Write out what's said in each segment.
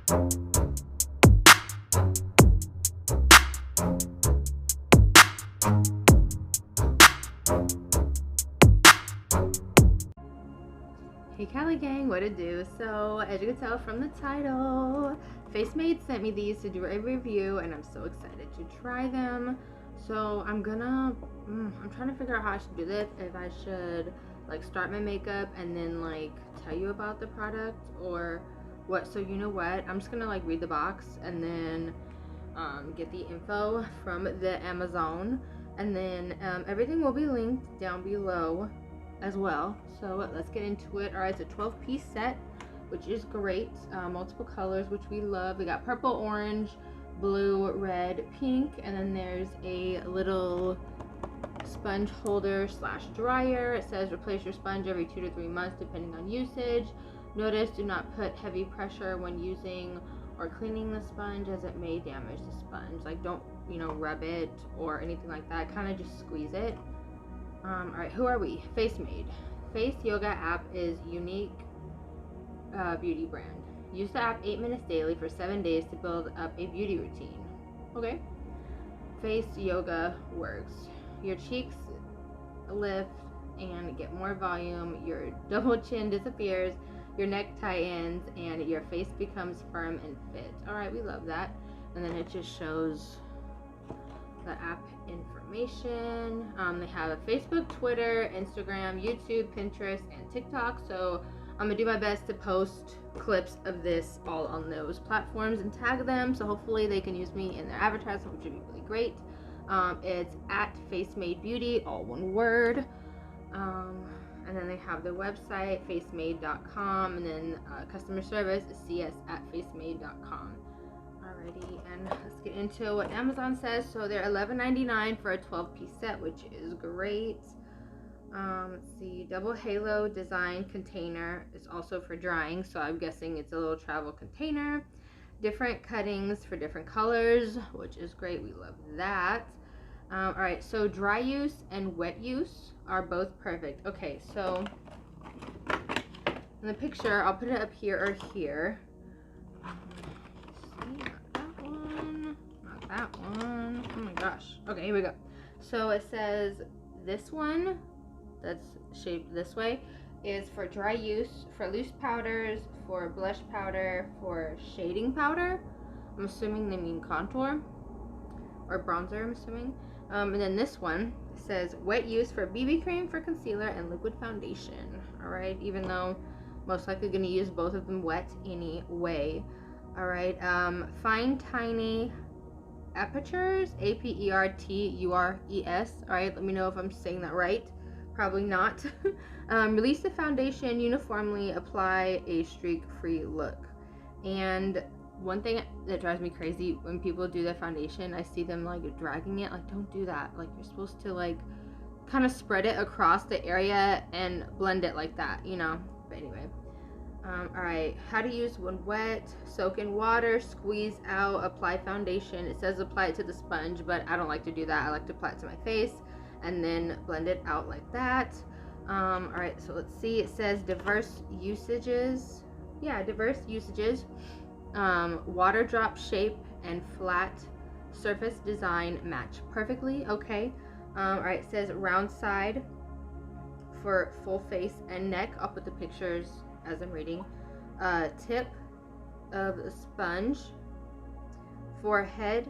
Hey Cali gang, what it do? So as you can tell from the title, FaceMade sent me these to do a review and I'm so excited to try them. So I'm trying to figure out how I should do this, if I should like start my makeup and then like tell you about the product or what. So you know what, I'm just gonna like read the box and then get the info from the Amazon, and then everything will be linked down below as well. So let's get into it. All right, it's a 12-piece set, which is great. Multiple colors, which we love. We got purple, orange, blue, red, pink, and then there's a little sponge holder slash dryer. It says replace your sponge every 2 to 3 months depending on usage. Notice, do not put heavy pressure when using or cleaning the sponge as it may damage the sponge. Like, don't, you know, rub it or anything like that. Kind of just squeeze it. All right, who are we? FaceMade. Face Yoga app is unique beauty brand. Use the app 8 minutes daily for 7 days to build up a beauty routine. Okay. Face Yoga works. Your cheeks lift and get more volume. Your double chin disappears. Your neck tightens and your face becomes firm and fit. All right, we love that. And then it just shows the app information. They have a Facebook, Twitter, Instagram, YouTube, Pinterest, and TikTok. So I'm gonna do my best to post clips of this all on those platforms and tag them. So hopefully they can use me in their advertisement, which would be really great. It's at facemadebeauty, all one word. And then they have their website, facemade.com, and then customer service is cs@facemade.com. Alrighty, and let's get into what Amazon says. So they're $11.99 for a 12-piece set, which is great. Let's see, double halo design container is also for drying, so I'm guessing it's a little travel container. Different cuttings for different colors, which is great. We love that. All right, so dry use and wet use are both perfect. Okay, so in the picture, I'll put it up here or here. That one. Oh my gosh. Okay, here we go. So it says this one that's shaped this way is for dry use, for loose powders, for blush powder, for shading powder. I'm assuming they mean contour or bronzer, I'm assuming. And then this one says wet use for BB cream, for concealer, and liquid foundation. All right, even though most likely going to use both of them wet anyway. All right, fine tiny apertures, APERTURES. All right, let me know if I'm saying that right. Probably not. Release the foundation uniformly, apply a streak-free look. And one thing that drives me crazy when people do their foundation, I see them like dragging it. Like, don't do that. Like, you're supposed to like kind of spread it across the area and blend it like that, you know. But anyway. All right, how to use when wet: soak in water, squeeze out, apply foundation. It says apply it to the sponge, but I don't like to do that. I like to apply it to my face and then blend it out like that. All right, so let's see. It says diverse usages. Yeah, diverse usages. Water drop shape and flat surface design match perfectly. Okay. All right, it says round side for full face and neck. I'll put the pictures as I'm reading. Tip of the sponge for head.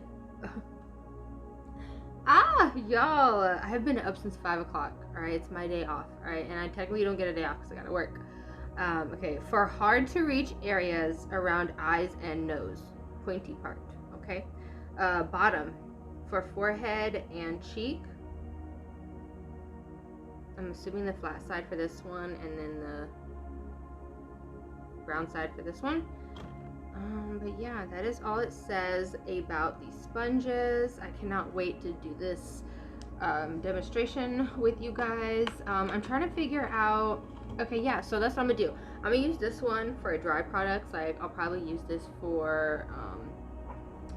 Y'all, I have been up since 5 o'clock. All right, it's my day off. All right, and I technically don't get a day off because I gotta work. Okay, for hard to reach areas around eyes and nose, pointy part. Okay, bottom for forehead and cheek. I'm assuming the flat side for this one, and then the round side for this one. But yeah, that is all it says about these sponges. I cannot wait to do this demonstration with you guys. I'm trying to figure out, okay, yeah, so that's what I'm gonna do. I'm gonna use this one for dry products. Like, I'll probably use this for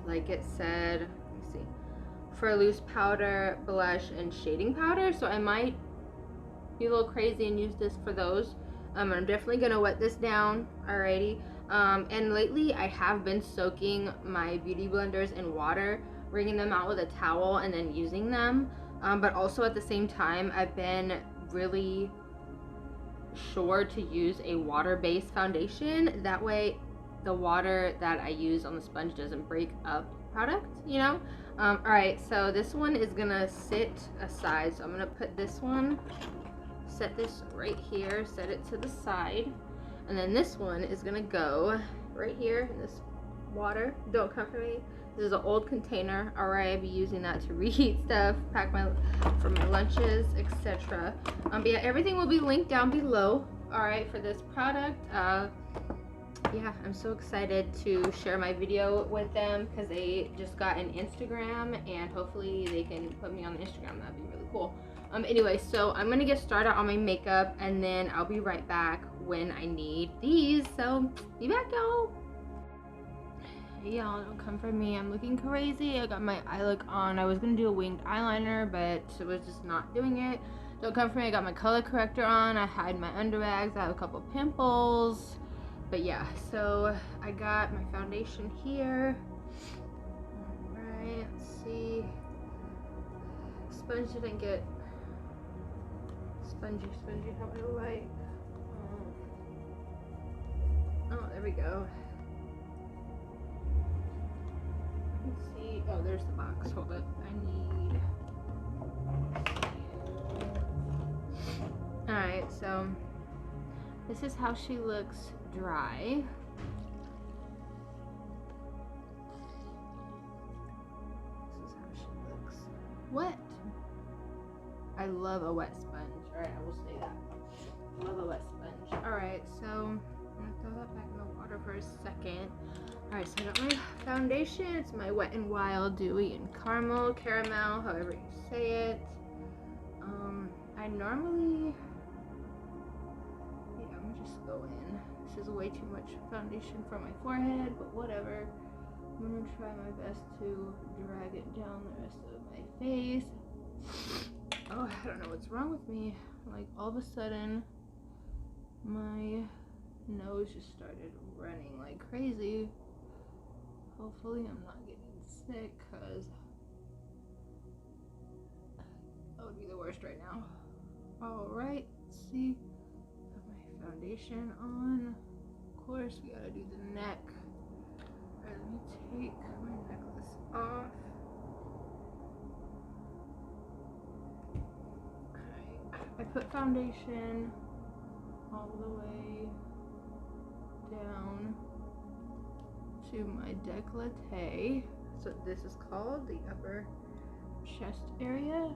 like it said, let me see, for loose powder, blush, and shading powder. So I might be a little crazy and use this for those. I'm definitely gonna wet this down. Alrighty, And lately I have been soaking my beauty blenders in water, wringing them out with a towel and then using them. But also at the same time, I've been really sure to use a water-based foundation. That way the water that I use on the sponge doesn't break up product, you know? Alright, so this one is gonna sit aside. So I'm gonna put this one, set this right here, set it to the side. And then this one is gonna go right here in this water. Don't come for me. This is an old container. Alright, I'll be using that to reheat stuff, pack for my lunches, etc. But yeah, everything will be linked down below. Alright, for this product. Yeah, I'm so excited to share my video with them because they just got an Instagram and hopefully they can put me on the Instagram. That'd be really cool. Anyway, so I'm gonna get started on my makeup and then I'll be right back when I need these. So be back, y'all. Hey y'all, don't come for me. I'm looking crazy. I got my eye look on. I was gonna do a winged eyeliner, but I was just not doing it. Don't come for me. I got my color corrector on. I hide my under bags. I have a couple pimples. But yeah, so I got my foundation here. Alright, let's see. Sponge didn't get spongy how I like. Oh, there we go. Let's see. Oh, there's the box. Hold up. Alright, so this is how she looks dry. This is how she looks wet. I love a wet sponge. Alright, I will say that. I love a wet sponge. Alright, so I'm gonna throw that back in the water for a second. Alright, so I got my foundation. It's my Wet n Wild Dewy and Caramel, however you say it. I normally, yeah, I'm gonna just go in. This is way too much foundation for my forehead, but whatever. I'm gonna try my best to drag it down the rest of my face. Oh, I don't know what's wrong with me. Like, all of a sudden, my nose just started running like crazy. Hopefully I'm not getting sick, because that would be the worst right now. Alright, let's see. Put my foundation on. Of course, we gotta do the neck. Alright, let me take my necklace off. Alright, I put foundation all the way down to my décolleté. So this is called the upper chest area.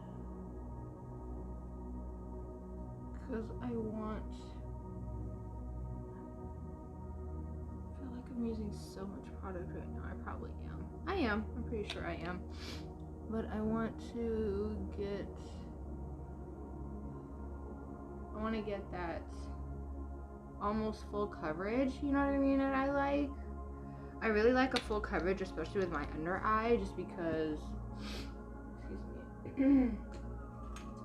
Because I feel like I'm using so much product right now. I probably am. I'm pretty sure I am. But I want to get that almost full coverage, you know what I mean, that I like. I really like a full coverage, especially with my under eye, just because, excuse me,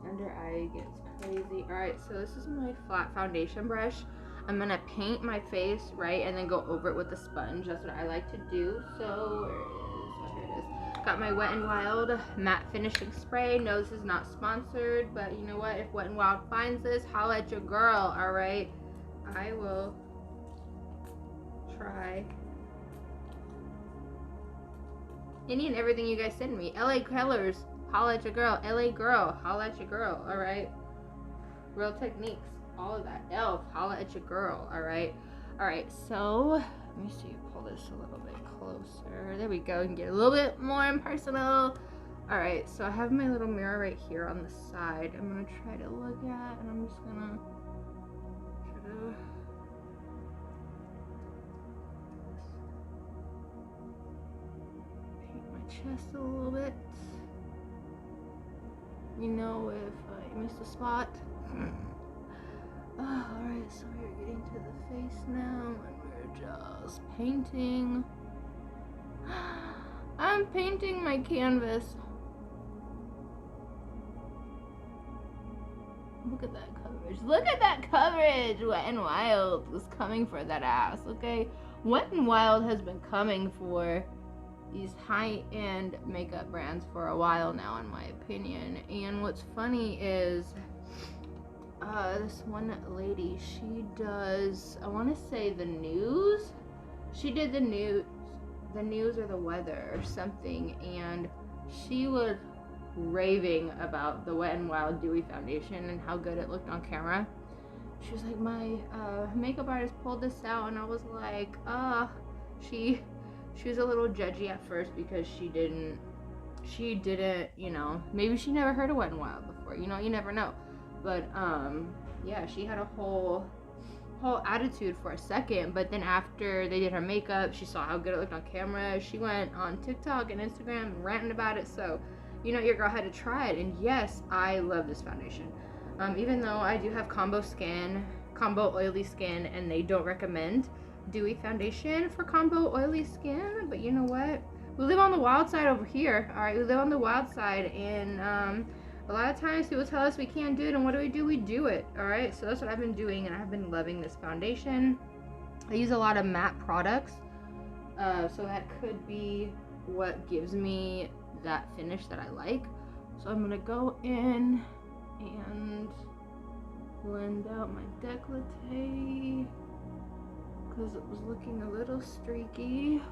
under eye gets crazy. Alright, so this is my flat foundation brush. I'm gonna paint my face, right, and then go over it with a sponge. That's what I like to do. So, here it is. Got my Wet n Wild matte finishing spray. No, this is not sponsored, but you know what? If Wet n Wild finds this, holla at your girl, alright? I will try any and everything you guys send me. LA colors, holla at your girl. LA girl, holla at your girl, alright? Real techniques, all of that. Elf, holla at your girl, alright? Alright, so let me see, pull this a little bit closer. There we go, and get a little bit more impersonal. Alright, so I have my little mirror right here on the side. I'm gonna try to look at, and I'm just gonna try to chest a little bit, you know, if I missed a spot. Alright, so we're getting to the face now, and we're just painting. I'm painting my canvas. Look at that coverage. Look at that coverage! Wet n Wild was coming for that ass, okay? Wet n Wild has been coming for these high-end makeup brands for a while now, in my opinion. And what's funny is this one lady, she does, I want to say the news. She did the news or the weather or something, and she was raving about the Wet n Wild Dewy Foundation and how good it looked on camera. She was like, my makeup artist pulled this out, and I was like, she was a little judgy at first because she didn't, you know, maybe she never heard of Wet n Wild before, you know, you never know. But yeah, she had a whole attitude for a second, but then after they did her makeup, she saw how good it looked on camera. She went on TikTok and Instagram and ranting about it. So, you know, your girl had to try it. And yes, I love this foundation. Even though I do have combo oily skin, and they don't recommend dewy foundation for combo oily skin, but you know what? We live on the wild side over here, all right? We live on the wild side, and a lot of times people tell us we can't do it, and what do? We do it, all right? So that's what I've been doing, and I've been loving this foundation. I use a lot of matte products, so that could be what gives me that finish that I like. So I'm gonna go in and blend out my décolleté because it was looking a little streaky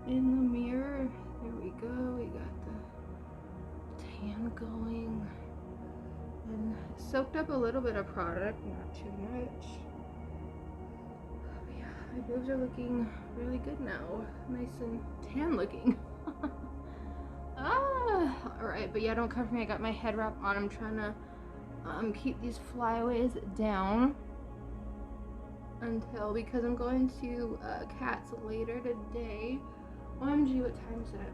in the mirror. There we go. We got the tan going, and soaked up a little bit of product, not too much. Yeah, my boobs are looking really good now, nice and tan looking. Alright, but yeah, don't cover me. I got my head wrap on. I'm trying to keep these flyaways down because I'm going to Cats later today. OMG, what time is it?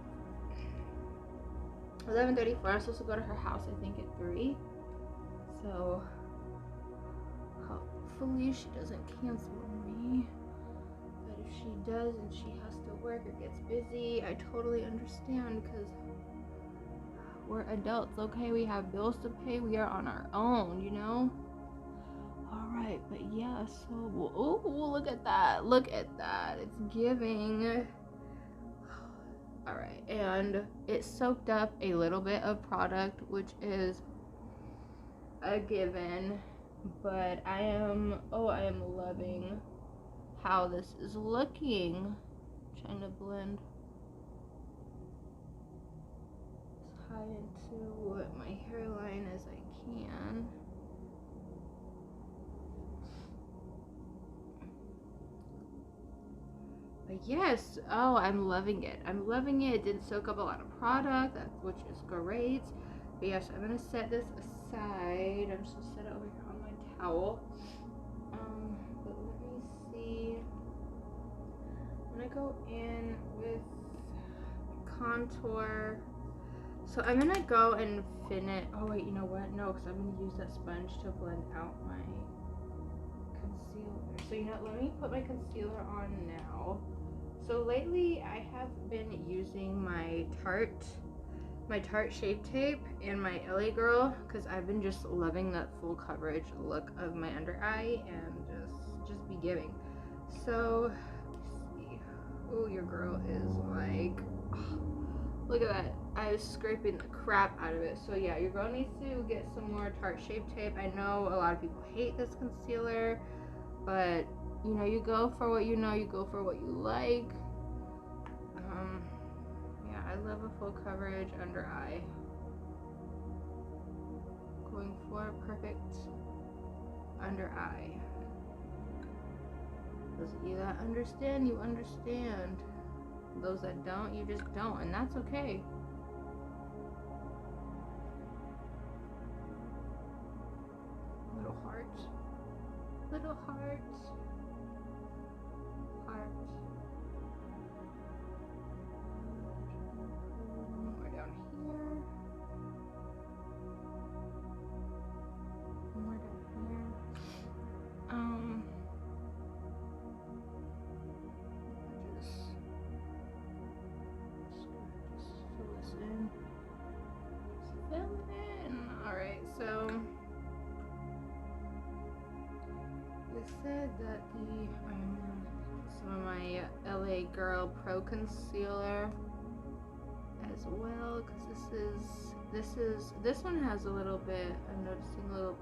11:34. I'm supposed to go to her house, I think, at 3. So hopefully she doesn't cancel me. But if she does and she has to work or gets busy, I totally understand, because we're adults, okay? We have bills to pay. We are on our own, you know? Alright, but yeah, so, oh, look at that. Look at that. It's giving. Alright, and it soaked up a little bit of product, which is a given, but I am loving how this is looking. I'm trying to blend as high into my hairline as I can. But yes, oh, I'm loving it. I'm loving it. It didn't soak up a lot of product, which is great. But yes, I'm gonna set this aside. I'm just gonna set it over here on my towel. But let me see. I'm gonna go in with contour. So I'm gonna go and finish. Oh wait, you know what? No, because I'm gonna use that sponge to blend out my concealer. So you know, let me put my concealer on now. So lately I have been using my Tarte Shape Tape and my LA Girl, because I've been just loving that full coverage look of my under eye and just be giving. So let's see. Oh, your girl is like, oh, look at that. I was scraping the crap out of it. So yeah, your girl needs to get some more Tarte Shape Tape. I know a lot of people hate this concealer, but you know, you go for what you know, you go for what you like. Yeah, I love a full coverage under eye. Going for a perfect under eye. Those of you that understand, you understand. Those that don't, you just don't, and that's okay. Little heart. Little heart. Heart. More down here. More down here. Just fill this in. Just fill it in. Alright, so they said that the some of my LA Girl Pro Concealer as well, because this one has a little bit, I'm noticing a little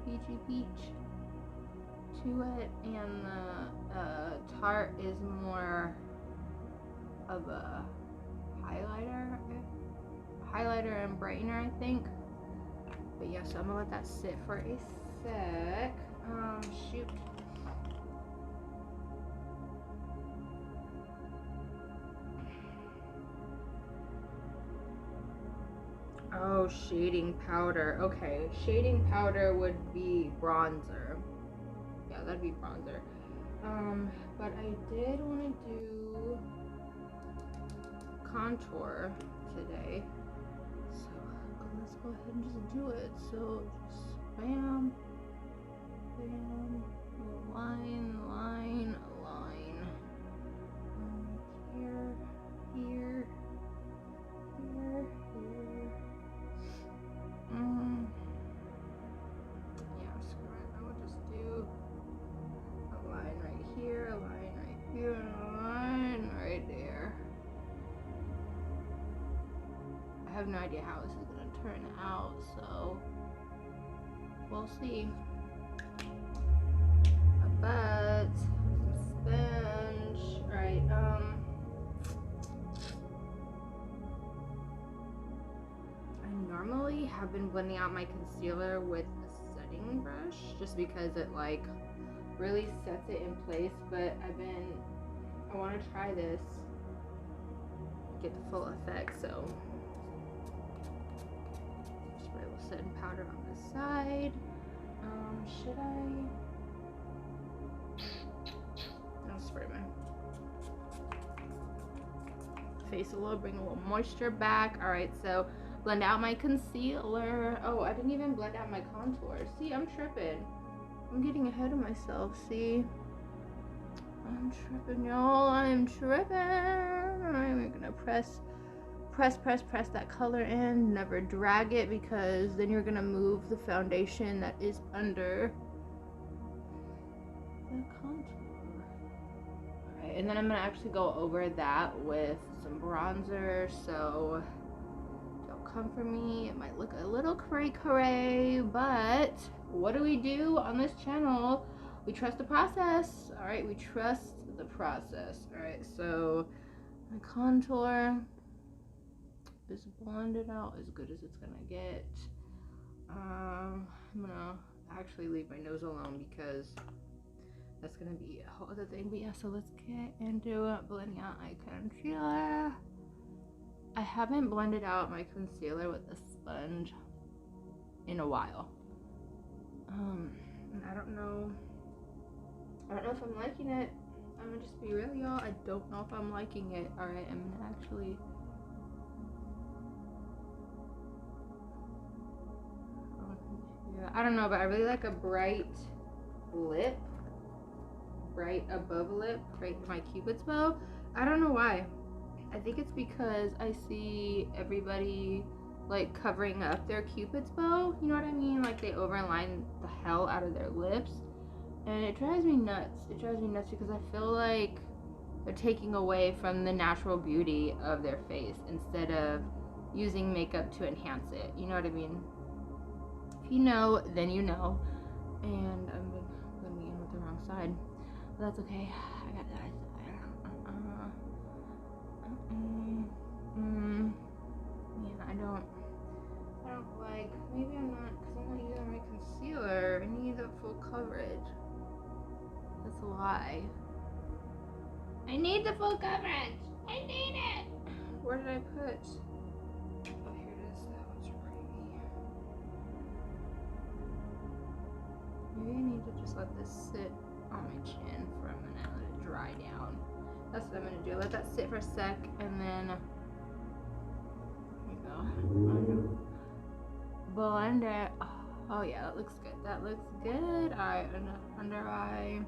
peachy peach to it, and the Tarte is more of a highlighter and brightener, I think. But yeah, so I'm gonna let that sit for a sec. Shoot. Oh, shading powder. Okay, shading powder would be bronzer. Yeah, that'd be bronzer. But I did want to do contour today. So let's go ahead and just do it. So just bam, bam, line, line, line. Here, here, here, here. Yeah, screw it. I will just do a line right here, a line right here, and a line right there. I have no idea how this is gonna turn out, so we'll see. But some sponge, right? I normally have been blending out my concealer with a setting brush, just because it like really sets it in place. But I want to try this, get the full effect. So spray a little setting powder on the side. Should I? I'll spray my face a little, bring a little moisture back. All right, so blend out my concealer. Oh, I didn't even blend out my contour. See, I'm tripping. I'm getting ahead of myself. See, I'm tripping, y'all. I'm tripping. All right, we're gonna press that color in. Never drag it, because then you're gonna move the foundation that is under the contour. All right, and then I'm gonna actually go over that with some bronzer. So don't come for me. It might look a little cray, but what do we do on this channel? We trust the process. All right, we trust the process. All right, so my contour is blended out as good as it's gonna get. I'm gonna actually leave my nose alone, because that's gonna be a whole other thing. But yeah, so let's get into blending out my concealer. I haven't blended out my concealer with a sponge in a while. And I don't know if I'm liking it. I'm gonna just be real, y'all. I don't know if I'm liking it. All right, I'm gonna actually I don't know, but I really like a bright lip, bright above lip, right in my Cupid's bow. I don't know why. I think it's because I see everybody like covering up their Cupid's bow, you know what I mean? Like they overline the hell out of their lips, and it drives me nuts. It drives me nuts because I feel like they're taking away from the natural beauty of their face instead of using makeup to enhance it, you know what I mean? If you know, then you know. And I'm gonna be in with the wrong side, but that's okay. I got that. Man, I don't like, maybe I'm not, because I'm not using my concealer. I need the full coverage. That's why. I need the full coverage. I need it. Where did I put? Oh, here it is. That one's right. Maybe I need to just let this sit on my chin for a minute, let it dry down. That's what I'm gonna do. Let that sit for a sec, and then here we go. Blend it. Oh yeah, that looks good. That looks good. Alright, under eye.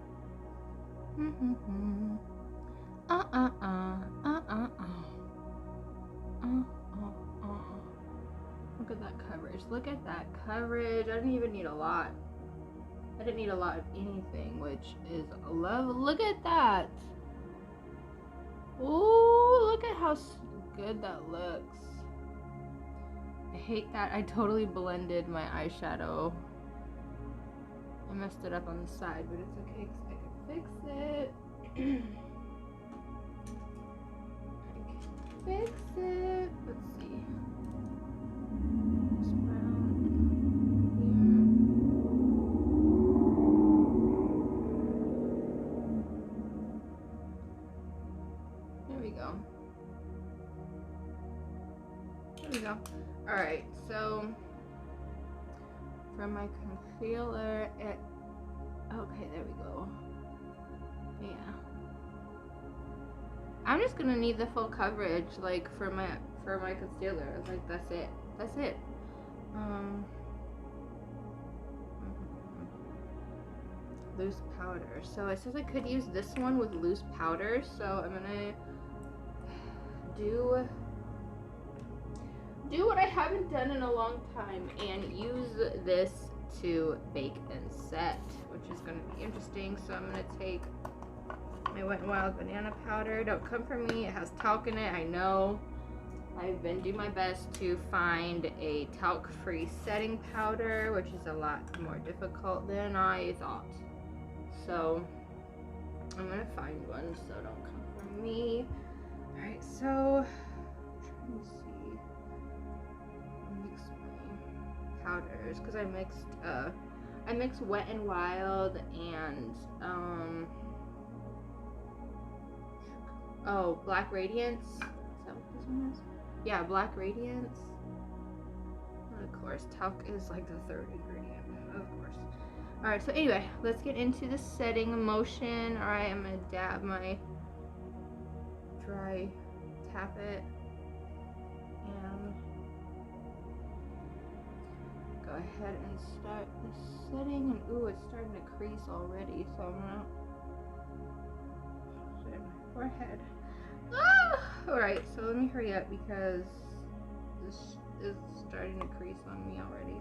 Look at that coverage. Look at that coverage. I didn't even need a lot. I didn't need a lot of anything, which is a love. Look at that. Ooh, look at how good that looks. I hate that I totally blended my eyeshadow. I messed it up on the side, but it's okay because I can fix it. I can fix it. Let's see. This brown here. There we go. There we go. Alright, so for my concealer, okay, there we go. Yeah. I'm just gonna need the full coverage, like for my concealer. Like that's it. That's it. Loose powder. So it says I could use this one with loose powder. So I'm gonna do what I haven't done in a long time and use this to bake and set, which is going to be interesting. So I'm going to take my Wet n Wild banana powder. Don't come for me, it has talc in it, I know. I've been doing my best to find a talc free setting powder, which is a lot more difficult than I thought. So I'm going to find one, so don't come for me. Alright, so I'm trying to see. Powders because I mixed Wet n Wild and oh, Black Radiance. Is that what this one is? Yeah, Black Radiance. And of course, talc is like the third ingredient, of course. Alright, so anyway, let's get into the setting motion. Alright, I'm gonna dab my dry, tap it, and go ahead and start the setting. And ooh, it's starting to crease already, so I'm gonna put it in my forehead. Ah! Alright, so let me hurry up because this is starting to crease on me already.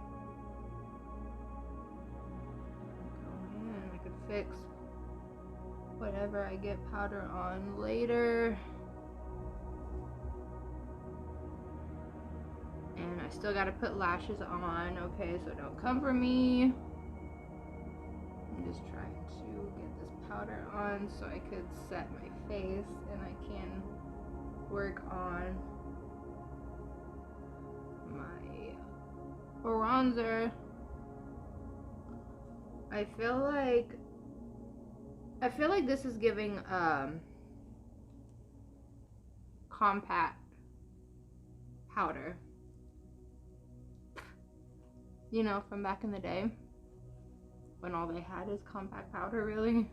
Go in, I could fix whatever I get powder on later. And I still gotta put lashes on, okay, so don't come for me. I'm just trying to get this powder on so I could set my face and I can work on my bronzer. I feel like this is giving compact powder. You know, from back in the day when all they had is compact powder, really.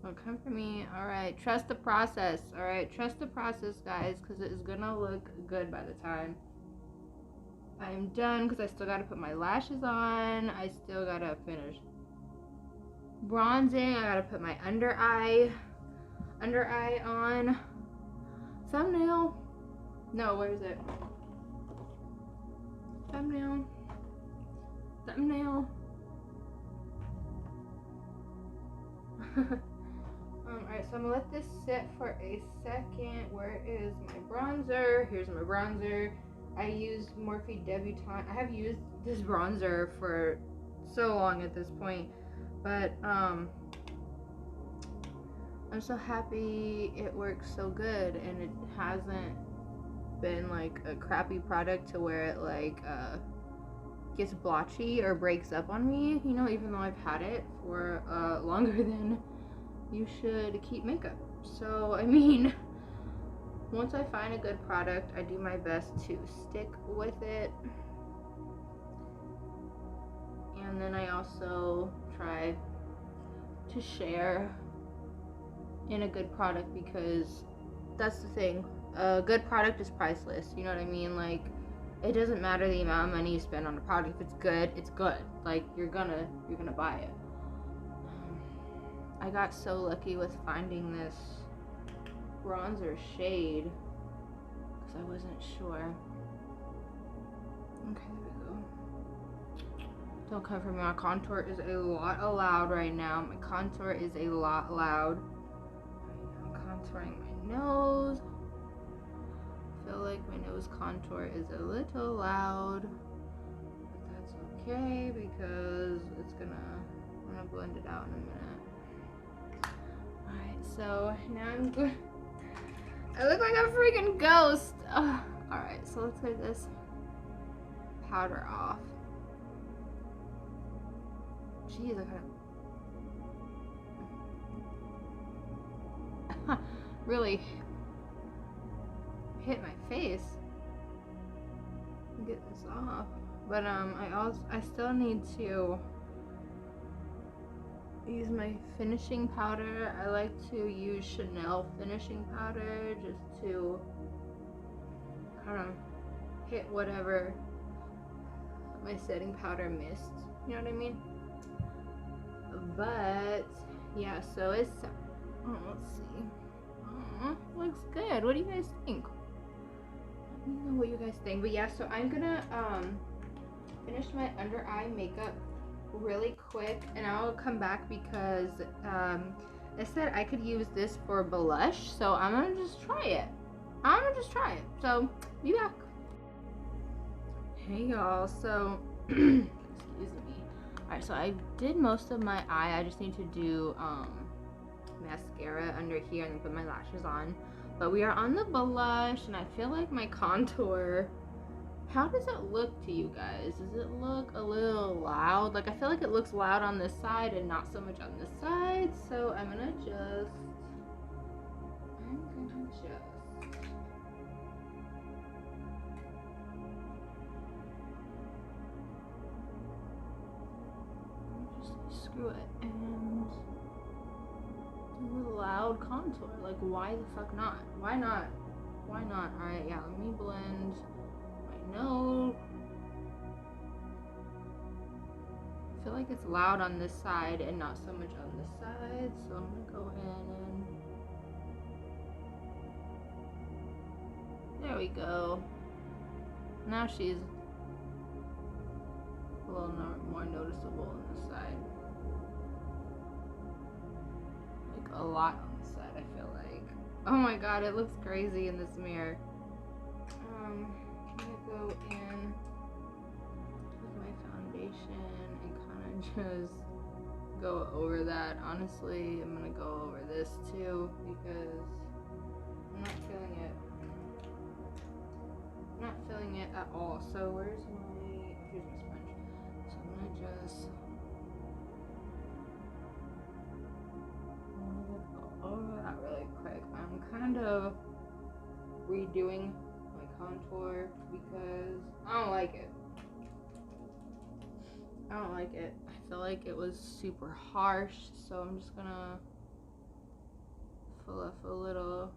Don't come for me. Alright, trust the process. Alright, trust the process, guys, because it is gonna look good by the time I'm done, because I still gotta put my lashes on. I still gotta finish bronzing. I gotta put my under eye on. Thumbnail. No, where is it? Thumbnail. Alright, so I'm gonna let this sit for a second. Where is my bronzer? Here's my bronzer. I used Morphe Debutante. I have used this bronzer for so long at this point, but I'm so happy it works so good and it hasn't been like a crappy product to where it like gets blotchy or breaks up on me, you know, even though I've had it for longer than you should keep makeup. So I mean, once I find a good product, I do my best to stick with it, and then I also try to share in a good product, because that's the thing, a good product is priceless, you know what I mean? Like, it doesn't matter the amount of money you spend on a product. If it's good, it's good. Like, you're gonna buy it. I got so lucky with finding this bronzer shade because I wasn't sure. Okay, there we go. Don't come for me. My contour is a lot loud right now. My contour is a lot loud. I'm contouring my nose. I feel like my nose contour is a little loud, but that's okay because I'm gonna blend it out in a minute. Alright, so now I'm good. I look like a freaking ghost. Alright, so let's get this powder off. Jeez, I kind of really hit my face. Get this off, but I still need to use my finishing powder. I like to use Chanel finishing powder just to kind of hit whatever my setting powder missed. You know what I mean? But yeah, so it's let's see. Looks good. What do you guys think? Let me know what you guys think. But yeah, so I'm gonna finish my under eye makeup really quick, and I'll come back because I said I could use this for blush, so I'm gonna just try it. So be back. Hey y'all, so excuse me. Alright, so I did most of my eye. I just need to do mascara under here and put my lashes on. But we are on the blush, and I feel like my contour, how does it look to you guys? Does it look a little loud? Like, I feel like it looks loud on this side and not so much on this side. So I'm gonna just screw it and do a loud contour. Like, why the fuck not? Why not? Why not? Alright, yeah, let me blend my nose. I feel like it's loud on this side and not so much on this side, so I'm gonna go in and there we go. Now she's a little more noticeable on this side. Like a lot on this side, I feel like. Oh my god, it looks crazy in this mirror. I'm gonna go in with my foundation and kind of just go over that. Honestly, I'm gonna go over this too because I'm not feeling it. I'm not feeling it at all. So here's my sponge. So I'm gonna just go over that really quick. I'm kind of redoing my contour because I don't like it. I don't like it. I feel like it was super harsh, so I'm just gonna fill up a little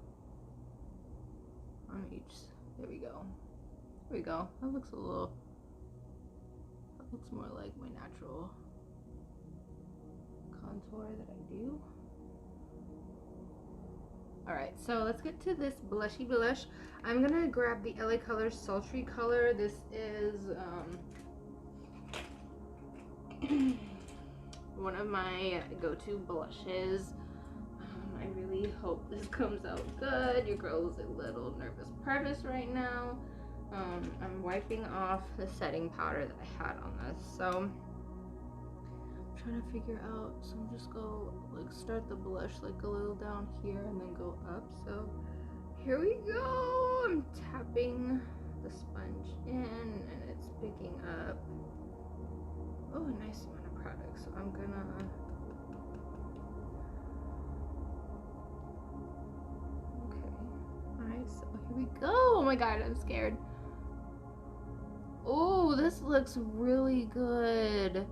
on each. There we go. There we go. That looks a little, that looks more like my natural contour that I do. Alright, so let's get to this blushy blush. I'm gonna grab the LA Color Sultry color. This is one of my go-to blushes. I really hope this comes out good. Your girl's a little nervous right now. I'm wiping off the setting powder that I had on this, so I'm trying to figure out. So I'm just go like start the blush like a little down here and then go up. So here we go. I'm tapping the sponge in and it's picking up. Oh, a nice amount of product. So I'm gonna Alright, so here we go. Oh my god, I'm scared. Oh, this looks really good.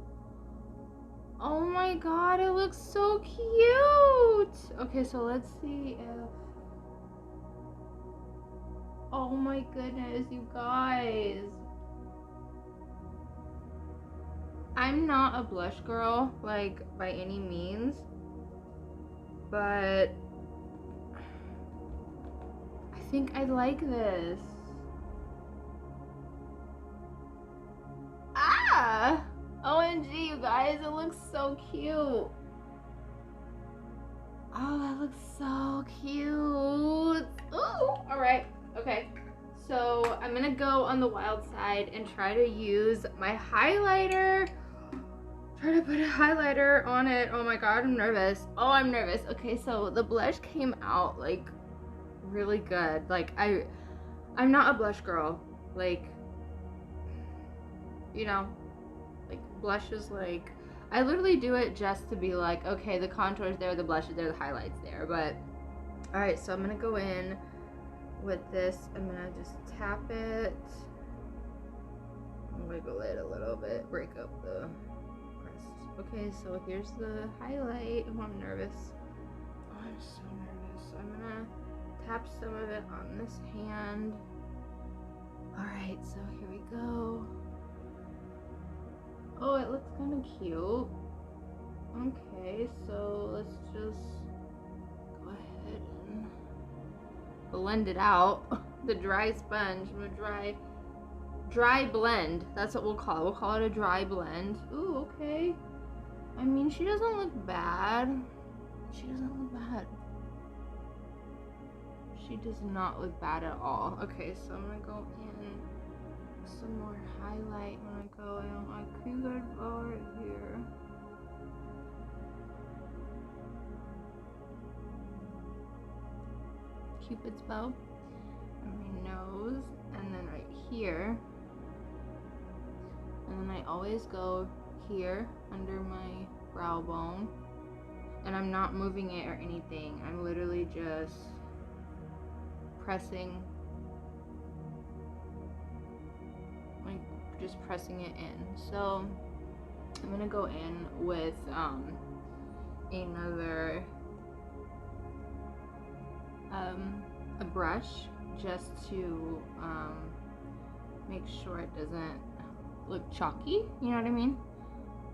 Oh my god, it looks so cute. Okay, so let's see if... Oh my goodness, you guys. I'm not a blush girl, like, by any means. But I think I like this. OMG, guys, it looks so cute. Oh, that looks so cute. Ooh, all right, okay. So I'm gonna go on the wild side and try to use my highlighter. Try to put a highlighter on it. Oh my god, I'm nervous. Oh, I'm nervous. Okay, so the blush came out like really good. Like I'm not a blush girl. Like, you know, like blush is like, I literally do it just to be like, okay, the contour is there, the blush is there, the highlight's there. But all right, so I'm gonna go in with this. I'm gonna just tap it, wiggle it a little bit, break up the crest. Okay, so here's the highlight. Oh, I'm nervous. Oh, I'm so nervous. I'm gonna tap some of it on this hand. All right, so here we go. Oh, it looks kind of cute. Okay, so let's just go ahead and blend it out. The dry sponge. I'm gonna dry blend. That's what we'll call it. We'll call it a dry blend. Ooh, okay. I mean, she doesn't look bad. She doesn't look bad. She does not look bad at all. Okay, so I'm gonna go in some more highlight. I'm gonna go in my Cupid's bow right here. Cupid's bow on my nose, and then right here. And then I always go here under my brow bone, and I'm not moving it or anything. I'm literally just pressing, like just pressing it in. So I'm gonna go in with another a brush just to make sure it doesn't look chalky, you know what I mean?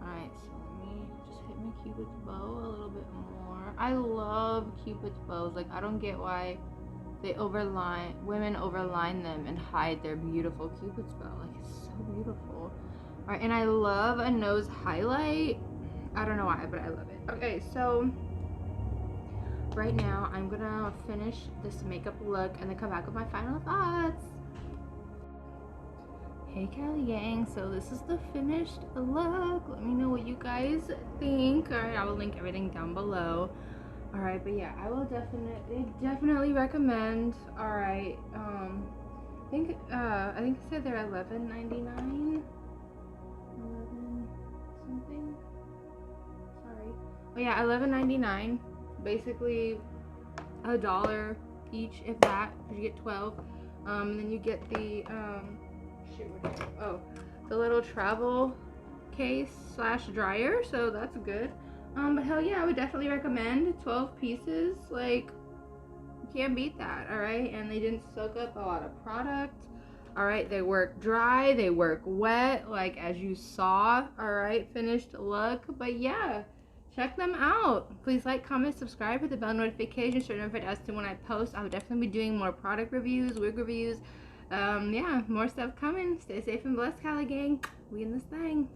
Alright, so let me just hit my Cupid's bow a little bit more. I love Cupid's bows. Like, I don't get why they women overline them and hide their beautiful Cupid's bow. Like, it's so beautiful. Alright, and I love a nose highlight. I don't know why, but I love it. Okay, so right now I'm gonna finish this makeup look and then come back with my final thoughts. Hey Cali gang, so this is the finished look. Let me know what you guys think. Alright, I will link everything down below. Alright, but yeah, I will definitely recommend. Alright, I think I said they're $11.99. 11 something. Sorry. Oh yeah, $11.99. Basically $1 each, if that, because you get 12. And then you get the the little travel case / dryer, so that's good. But hell yeah, I would definitely recommend 12 pieces. Like, you can't beat that. All right, and they didn't soak up a lot of product. All right, they work dry, they work wet, like as you saw. All right, finished look. But yeah, check them out. Please like, comment, subscribe, hit the bell notification so you're notified as to when I post. I'll definitely be doing more product reviews, wig reviews. Yeah, more stuff coming. Stay safe and blessed, Cali gang. We in this thing.